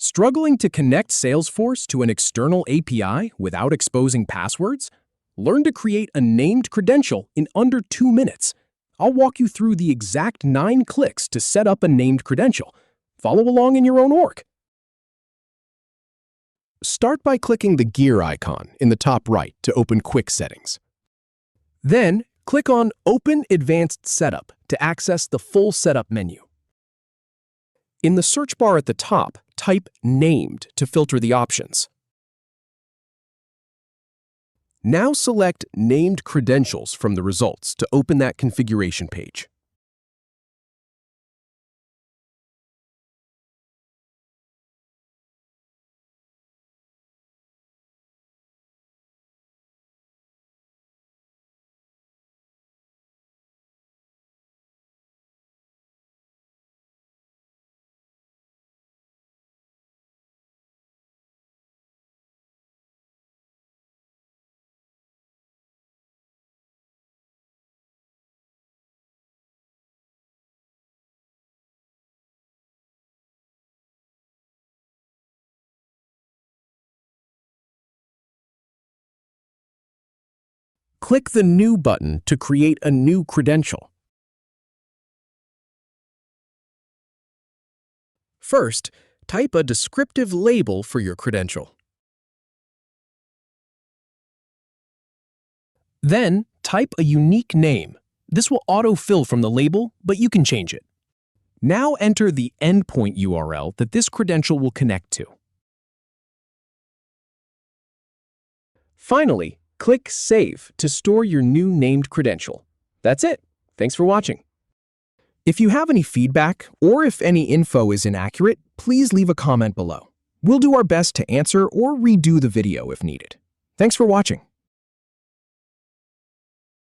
Struggling to connect Salesforce to an external API without exposing passwords? Learn to create a named credential in under 2 minutes. I'll walk you through the exact 9 clicks to set up a named credential. Follow along in your own org. Start by clicking the gear icon in the top right to open Quick Settings. Then, click on Open Advanced Setup to access the full setup menu. In the search bar at the top, type Named to filter the options. Now select Named Credentials from the results to open that configuration page. Click the New button to create a new credential. First, type a descriptive label for your credential. Then, type a unique name. This will auto-fill from the label, but you can change it. Now enter the endpoint URL that this credential will connect to. Finally, click Save to store your new named credential. That's it. Thanks for watching. If you have any feedback or if any info is inaccurate, please leave a comment below. We'll do our best to answer or redo the video if needed. Thanks for watching.